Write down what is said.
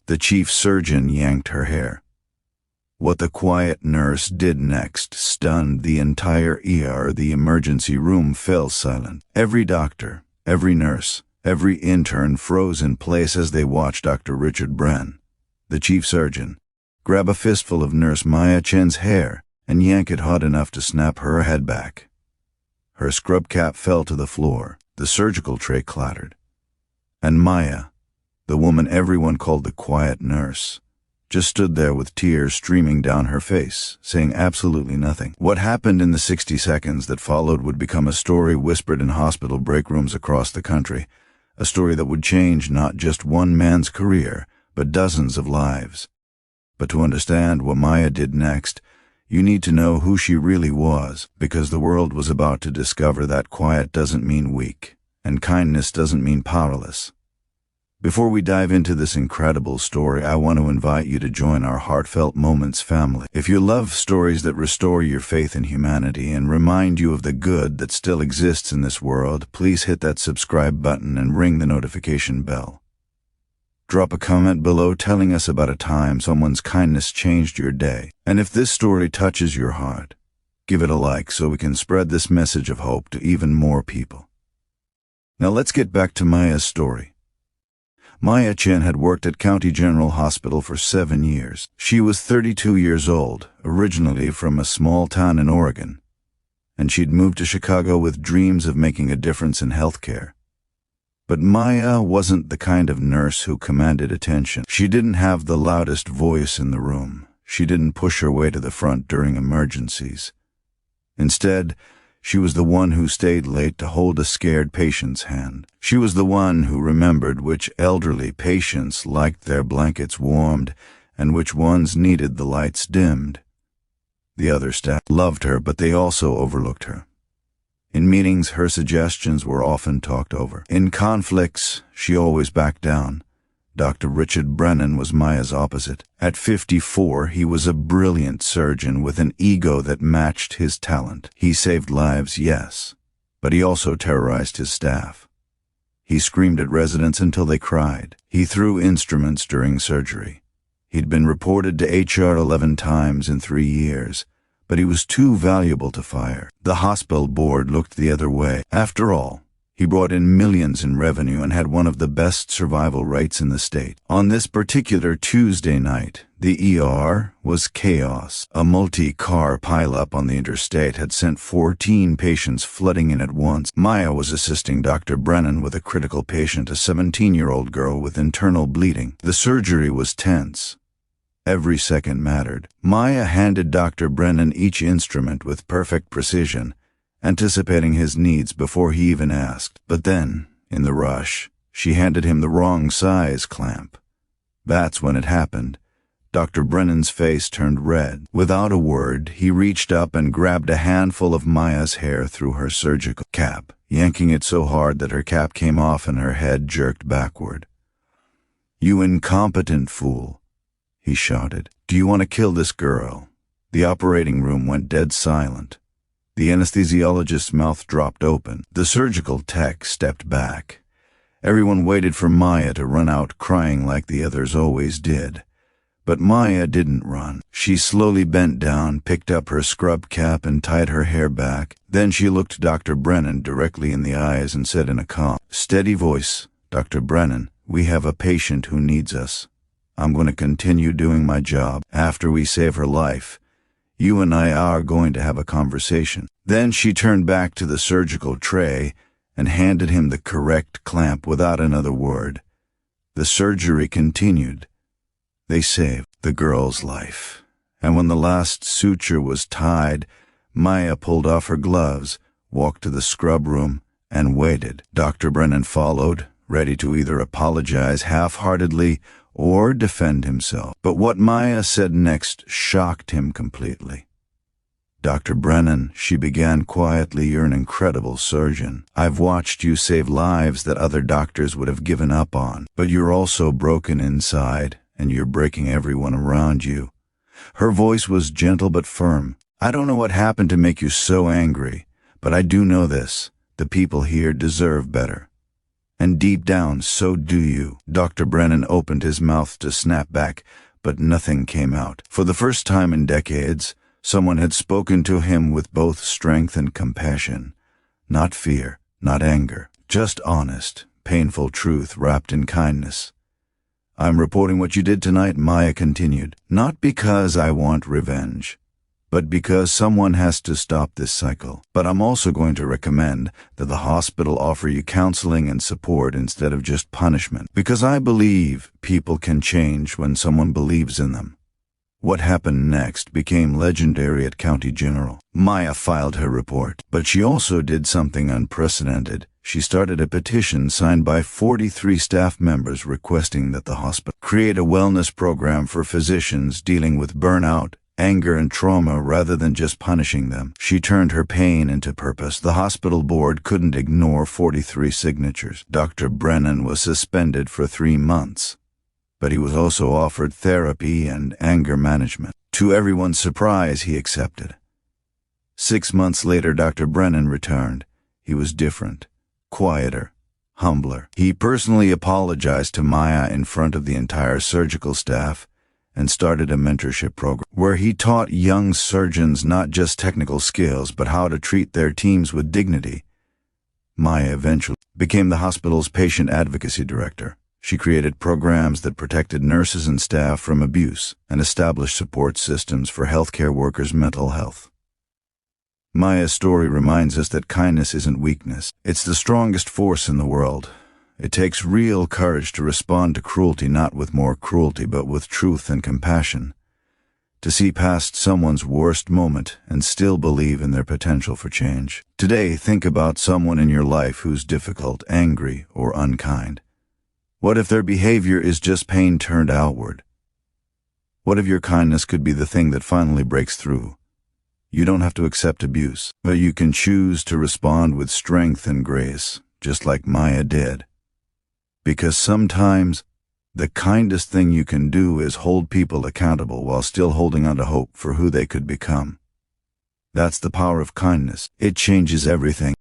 The chief surgeon yanked her hair. What the quiet nurse did next stunned the entire ER. The emergency room fell silent. Every doctor, every nurse, every intern froze in place as they watched Dr. Richard Brennan, the chief surgeon, grab a fistful of Nurse Maya Chen's hair and yank it hard enough to snap her head back. Her scrub cap fell to the floor. The surgical tray clattered. And Maya, the woman everyone called the quiet nurse, just stood there with tears streaming down her face, saying absolutely nothing. What happened in the 60 seconds that followed would become a story whispered in hospital break rooms across the country, a story that would change not just one man's career, but dozens of lives. But to understand what Maya did next, you need to know who she really was, because the world was about to discover that quiet doesn't mean weak, and kindness doesn't mean powerless. Before we dive into this incredible story, I want to invite you to join our Heartfelt Moments family. If you love stories that restore your faith in humanity and remind you of the good that still exists in this world, please hit that subscribe button and ring the notification bell. Drop a comment below telling us about a time someone's kindness changed your day. And if this story touches your heart, give it a like so we can spread this message of hope to even more people. Now let's get back to Maya's story. Maya Chen had worked at County General Hospital for 7 years. She was 32 years old, originally from a small town in Oregon, and she'd moved to Chicago with dreams of making a difference in healthcare. But Maya wasn't the kind of nurse who commanded attention. She didn't have the loudest voice in the room. She didn't push her way to the front during emergencies. Instead, she was the one who stayed late to hold a scared patient's hand. She was the one who remembered which elderly patients liked their blankets warmed and which ones needed the lights dimmed. The other staff loved her, but they also overlooked her. In meetings, her suggestions were often talked over. In conflicts, she always backed down. Dr. Richard Brennan was Maya's opposite. At 54, he was a brilliant surgeon with an ego that matched his talent. He saved lives, yes, but he also terrorized his staff. He screamed at residents until they cried. He threw instruments during surgery. He'd been reported to HR 11 times in 3 years, but he was too valuable to fire. The hospital board looked the other way. After all, he brought in millions in revenue and had one of the best survival rates in the state. On this particular Tuesday night, the ER was chaos. A multi-car pileup on the interstate had sent 14 patients flooding in at once. Maya was assisting Dr. Brennan with a critical patient, a 17-year-old girl with internal bleeding. The surgery was tense. Every second mattered. Maya handed Dr. Brennan each instrument with perfect precision, anticipating his needs before he even asked. But then, in the rush, she handed him the wrong size clamp. That's when it happened. Dr. Brennan's face turned red. Without a word, he reached up and grabbed a handful of Maya's hair through her surgical cap, yanking it so hard that her cap came off and her head jerked backward. "You incompetent fool," he shouted. "Do you want to kill this girl?" The operating room went dead silent. The anesthesiologist's mouth dropped open. The surgical tech stepped back. Everyone waited for Maya to run out crying like the others always did. But Maya didn't run. She slowly bent down, picked up her scrub cap and tied her hair back. Then she looked Dr. Brennan directly in the eyes and said in a calm, steady voice, "Dr. Brennan, we have a patient who needs us. I'm going to continue doing my job. After we save her life, you and I are going to have a conversation." Then she turned back to the surgical tray and handed him the correct clamp without another word. The surgery continued. They saved the girl's life. And when the last suture was tied, Maya pulled off her gloves, walked to the scrub room, and waited. Dr. Brennan followed, ready to either apologize half-heartedly or defend himself. But what Maya said next shocked him completely. "Dr. Brennan," she began quietly, "you're an incredible surgeon. I've watched you save lives that other doctors would have given up on. But you're also broken inside, and you're breaking everyone around you." Her voice was gentle but firm. "I don't know what happened to make you so angry, but I do know this. The people here deserve better." And deep down, so do you. Dr. Brennan opened his mouth to snap back, but nothing came out. For the first time in decades, someone had spoken to him with both strength and compassion. Not fear, not anger, just honest, painful truth wrapped in kindness. "I'm reporting what you did tonight," Maya continued, "not because I want revenge, but because someone has to stop this cycle. But I'm also going to recommend that the hospital offer you counseling and support instead of just punishment, because I believe people can change when someone believes in them." What happened next became legendary at County General. Maya filed her report, but she also did something unprecedented. She started a petition signed by 43 staff members requesting that the hospital create a wellness program for physicians dealing with burnout, anger, and trauma rather than just punishing them. She turned her pain into purpose. The hospital board couldn't ignore 43 signatures. Dr. Brennan was suspended for 3 months, but he was also offered therapy and anger management. To everyone's surprise, he accepted. 6 months later, Dr. Brennan returned. He was different, quieter, humbler. He personally apologized to Maya in front of the entire surgical staff and started a mentorship program where he taught young surgeons not just technical skills, but how to treat their teams with dignity. Maya eventually became the hospital's patient advocacy director. She created programs that protected nurses and staff from abuse and established support systems for healthcare workers' mental health. Maya's story reminds us that kindness isn't weakness. It's the strongest force in the world. It takes real courage to respond to cruelty, not with more cruelty, but with truth and compassion. To see past someone's worst moment and still believe in their potential for change. Today, think about someone in your life who's difficult, angry, or unkind. What if their behavior is just pain turned outward? What if your kindness could be the thing that finally breaks through? You don't have to accept abuse, but you can choose to respond with strength and grace, just like Maya did. Because sometimes, the kindest thing you can do is hold people accountable while still holding on to hope for who they could become. That's the power of kindness. It changes everything.